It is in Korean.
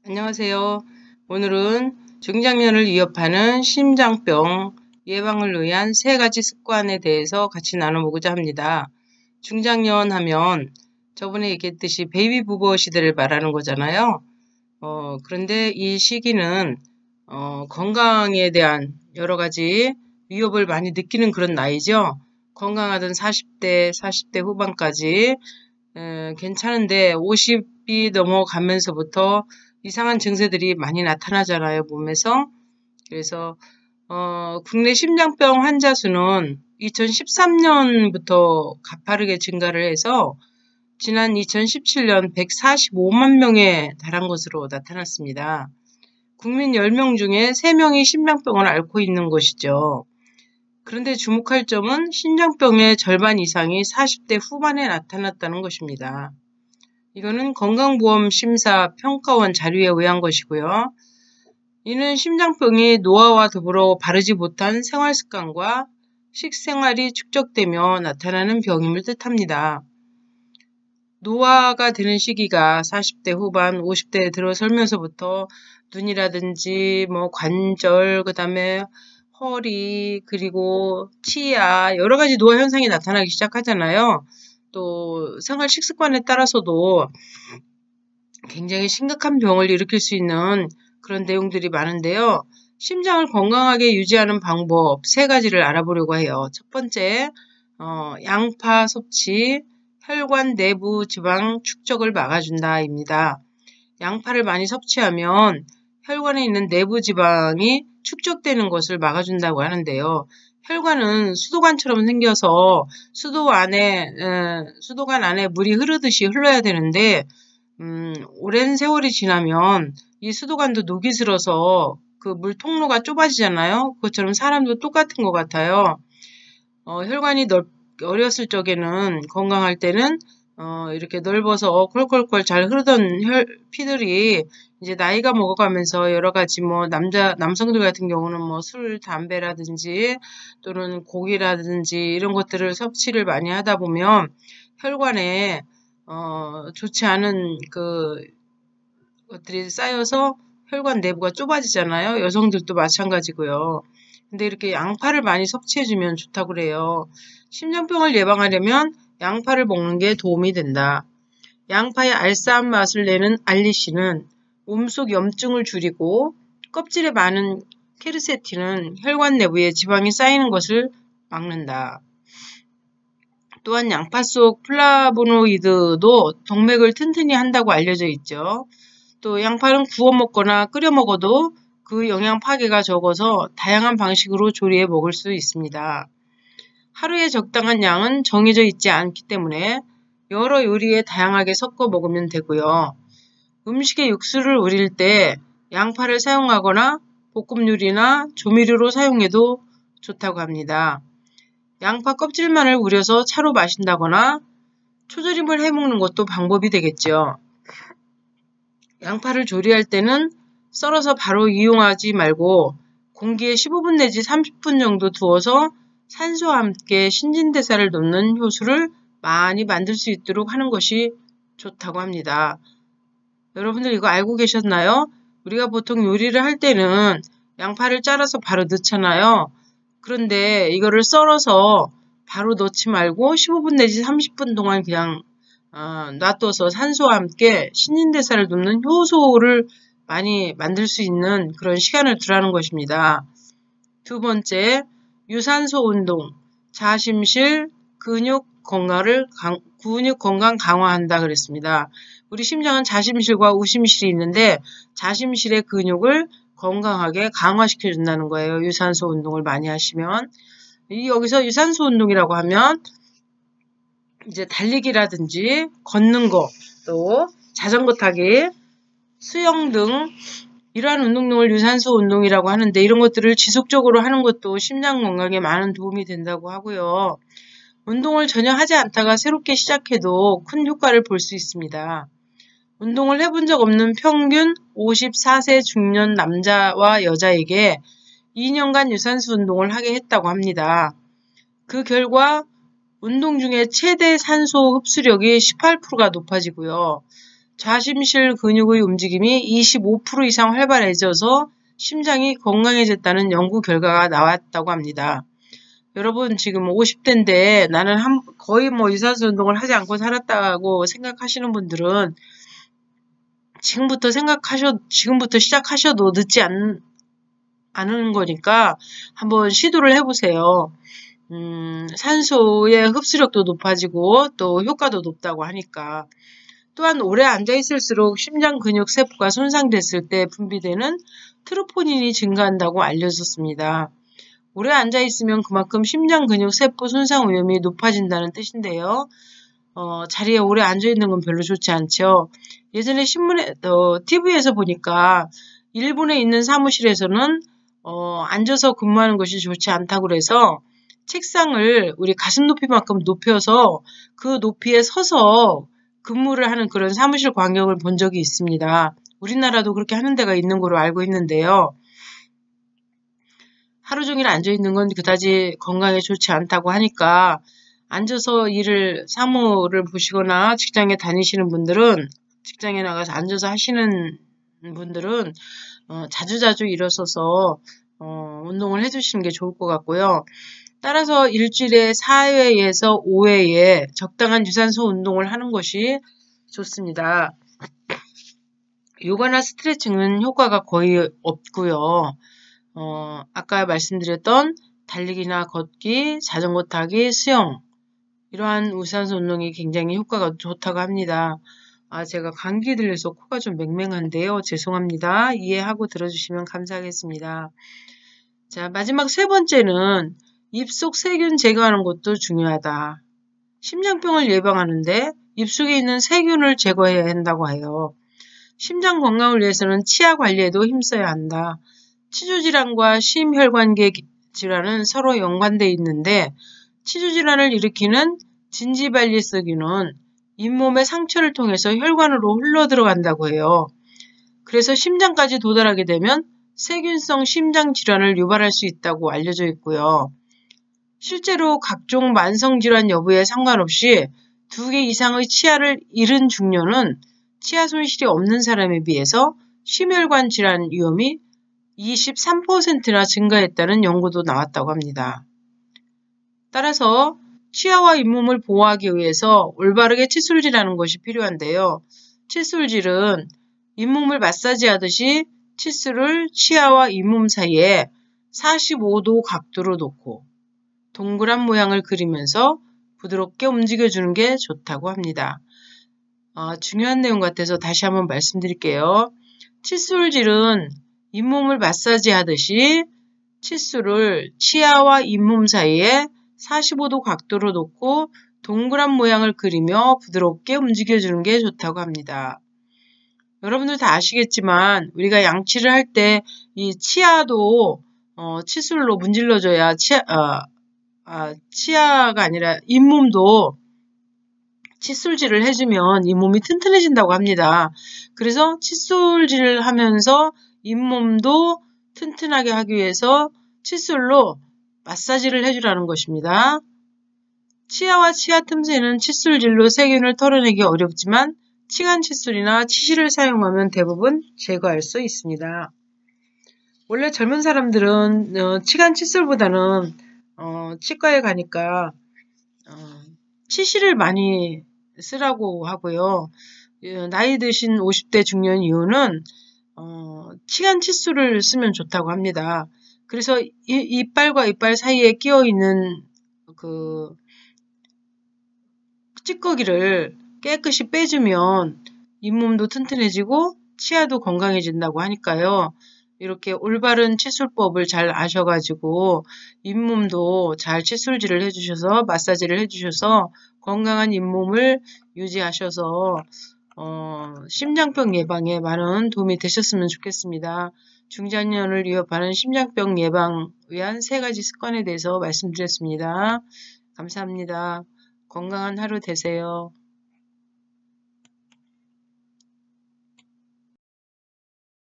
안녕하세요. 오늘은 중장년을 위협하는 심장병 예방을 위한 3가지 습관에 대해서 같이 나눠보고자 합니다. 중장년 하면 저번에 얘기했듯이 베이비 부버 시대를 말하는 거잖아요. 그런데 이 시기는 건강에 대한 여러 가지 위협을 많이 느끼는 그런 나이죠. 건강하던 40대 후반까지 괜찮은데 50이 넘어가면서부터 이상한 증세들이 많이 나타나잖아요, 몸에서. 그래서 국내 심장병 환자 수는 2013년부터 가파르게 증가를 해서 지난 2017년 145만 명에 달한 것으로 나타났습니다. 국민 10명 중에 3명이 심장병을 앓고 있는 것이죠. 그런데 주목할 점은 심장병의 절반 이상이 40대 후반에 나타났다는 것입니다. 이거는 건강보험심사평가원 자료에 의한 것이고요. 이는 심장병이 노화와 더불어 바르지 못한 생활습관과 식생활이 축적되며 나타나는 병임을 뜻합니다. 노화가 되는 시기가 40대 후반, 50대에 들어설면서부터 눈이라든지 관절, 그 다음에 허리, 그리고 치아, 여러 가지 노화 현상이 나타나기 시작하잖아요. 또 생활 식습관에 따라서도 굉장히 심각한 병을 일으킬 수 있는 그런 내용들이 많은데요. 심장을 건강하게 유지하는 방법 3가지를 알아보려고 해요. 첫 번째, 양파 섭취, 혈관 내부 지방 축적을 막아준다입니다. 양파를 많이 섭취하면 혈관에 있는 내부 지방이 축적되는 것을 막아준다고 하는데요. 혈관은 수도관처럼 생겨서 수도관 안에 물이 흐르듯이 흘러야 되는데 오랜 세월이 지나면 이 수도관도 녹이 슬어서 그 물 통로가 좁아지잖아요. 그것처럼 사람도 똑같은 것 같아요. 혈관이 어렸을 적에는 건강할 때는 이렇게 넓어서 콜콜콜 잘 흐르던 피들이 이제 나이가 먹어가면서 여러 가지 남성들 같은 경우는 술, 담배라든지 또는 고기라든지 이런 것들을 섭취를 많이 하다 보면 혈관에 좋지 않은 것들이 쌓여서 혈관 내부가 좁아지잖아요. 여성들도 마찬가지고요. 근데 이렇게 양파를 많이 섭취해주면 좋다고 그래요. 심장병을 예방하려면 양파를 먹는 게 도움이 된다. 양파의 알싸한 맛을 내는 알리신은 몸속 염증을 줄이고 껍질에 많은 케르세틴은 혈관 내부에 지방이 쌓이는 것을 막는다. 또한 양파 속 플라보노이드도 동맥을 튼튼히 한다고 알려져 있죠. 또 양파는 구워 먹거나 끓여 먹어도 그 영양 파괴가 적어서 다양한 방식으로 조리해 먹을 수 있습니다. 하루에 적당한 양은 정해져 있지 않기 때문에 여러 요리에 다양하게 섞어 먹으면 되고요. 음식에 육수를 우릴 때 양파를 사용하거나 볶음 요리나 조미료로 사용해도 좋다고 합니다. 양파 껍질만을 우려서 차로 마신다거나 초절임을 해먹는 것도 방법이 되겠죠. 양파를 조리할 때는 썰어서 바로 이용하지 말고 공기에 15분 내지 30분 정도 두어서 산소와 함께 신진대사를 돕는 효소를 많이 만들 수 있도록 하는 것이 좋다고 합니다. 여러분들 이거 알고 계셨나요? 우리가 보통 요리를 할 때는 양파를 잘라서 바로 넣잖아요. 그런데 이거를 썰어서 바로 넣지 말고 15분 내지 30분 동안 그냥 놔둬서 산소와 함께 신진대사를 돕는 효소를 많이 만들 수 있는 그런 시간을 두라는 것입니다. 두 번째, 유산소 운동, 자심실, 근육 건강 강화한다 그랬습니다. 우리 심장은 자심실과 우심실이 있는데 자심실의 근육을 건강하게 강화시켜준다는 거예요. 유산소 운동을 많이 하시면. 여기서 유산소 운동이라고 하면 이제 달리기라든지 걷는 거, 또 자전거 타기, 수영 등 이러한 운동을 유산소 운동이라고 하는데 이런 것들을 지속적으로 하는 것도 심장 건강에 많은 도움이 된다고 하고요. 운동을 전혀 하지 않다가 새롭게 시작해도 큰 효과를 볼 수 있습니다. 운동을 해본 적 없는 평균 54세 중년 남자와 여자에게 2년간 유산소 운동을 하게 했다고 합니다. 그 결과 운동 중에 최대 산소 흡수력이 18%가 높아지고요. 좌심실 근육의 움직임이 25% 이상 활발해져서 심장이 건강해졌다는 연구 결과가 나왔다고 합니다. 여러분 지금 50대인데 나는 거의 유산소 운동을 하지 않고 살았다고 생각하시는 분들은 지금부터 시작하셔도 늦지 않은 거니까 한번 시도를 해보세요. 산소의 흡수력도 높아지고 또 효과도 높다고 하니까. 또한 오래 앉아있을수록 심장 근육 세포가 손상됐을 때 분비되는 트로포닌이 증가한다고 알려졌습니다. 오래 앉아있으면 그만큼 심장 근육 세포 손상 위험이 높아진다는 뜻인데요. 자리에 오래 앉아있는 건 별로 좋지 않죠. 예전에 TV에서 보니까 일본에 있는 사무실에서는 앉아서 근무하는 것이 좋지 않다고 그래서 책상을 우리 가슴 높이만큼 높여서 그 높이에 서서 근무를 하는 그런 사무실 광경을 본 적이 있습니다. 우리나라도 그렇게 하는 데가 있는 걸로 알고 있는데요. 하루 종일 앉아있는 건 그다지 건강에 좋지 않다고 하니까 앉아서 사무를 보시거나 직장에 다니시는 분들은, 직장에 나가서 앉아서 하시는 분들은 자주자주 일어서서 운동을 해주시는 게 좋을 것 같고요. 따라서 일주일에 4회에서 5회에 적당한 유산소 운동을 하는 것이 좋습니다. 요가나 스트레칭은 효과가 거의 없고요. 아까 말씀드렸던 달리기나 걷기, 자전거 타기, 수영 이러한 유산소 운동이 굉장히 효과가 좋다고 합니다. 제가 감기 들려서 코가 좀 맹맹한데요. 죄송합니다. 이해하고 들어주시면 감사하겠습니다. 자, 마지막 세 번째는 입속 세균 제거하는 것도 중요하다. 심장병을 예방하는데 입속에 있는 세균을 제거해야 한다고 해요. 심장 건강을 위해서는 치아 관리에도 힘써야 한다. 치주질환과 심혈관계 질환은 서로 연관되어 있는데 치주질환을 일으키는 진지발리스균은 잇몸의 상처를 통해서 혈관으로 흘러들어간다고 해요. 그래서 심장까지 도달하게 되면 세균성 심장질환을 유발할 수 있다고 알려져 있고요. 실제로 각종 만성질환 여부에 상관없이 2개 이상의 치아를 잃은 중년은 치아 손실이 없는 사람에 비해서 심혈관 질환 위험이 23%나 증가했다는 연구도 나왔다고 합니다. 따라서 치아와 잇몸을 보호하기 위해서 올바르게 칫솔질하는 것이 필요한데요. 칫솔질은 잇몸을 마사지하듯이 칫솔을 치아와 잇몸 사이에 45도 각도로 놓고 동그란 모양을 그리면서 부드럽게 움직여주는 게 좋다고 합니다. 중요한 내용 같아서 다시 한번 말씀드릴게요. 칫솔질은 잇몸을 마사지하듯이 칫솔을 치아와 잇몸 사이에 45도 각도로 놓고 동그란 모양을 그리며 부드럽게 움직여주는 게 좋다고 합니다. 여러분들 다 아시겠지만 우리가 양치를 할 때 이 치아도 칫솔로 문질러줘야 치아가 아니라 잇몸도 칫솔질을 해주면 잇몸이 튼튼해진다고 합니다. 그래서 칫솔질을 하면서 잇몸도 튼튼하게 하기 위해서 칫솔로 마사지를 해주라는 것입니다. 치아와 치아 틈새는 칫솔질로 세균을 털어내기 어렵지만 치간 칫솔이나 치실을 사용하면 대부분 제거할 수 있습니다. 원래 젊은 사람들은 치간 칫솔보다는 치과에 가니까 치실을 많이 쓰라고 하고요. 나이 드신 50대 중년 이후는 치간 칫솔을 쓰면 좋다고 합니다. 그래서 이빨과 이빨 사이에 끼어 있는 그 찌꺼기를 깨끗이 빼주면 잇몸도 튼튼해지고 치아도 건강해진다고 하니까요. 이렇게 올바른 칫솔법을 잘 아셔가지고 잇몸도 잘 칫솔질을 해주셔서 마사지를 해주셔서 건강한 잇몸을 유지하셔서 심장병 예방에 많은 도움이 되셨으면 좋겠습니다. 중장년을 위협하는 심장병 예방 위한 3가지 습관에 대해서 말씀드렸습니다. 감사합니다. 건강한 하루 되세요.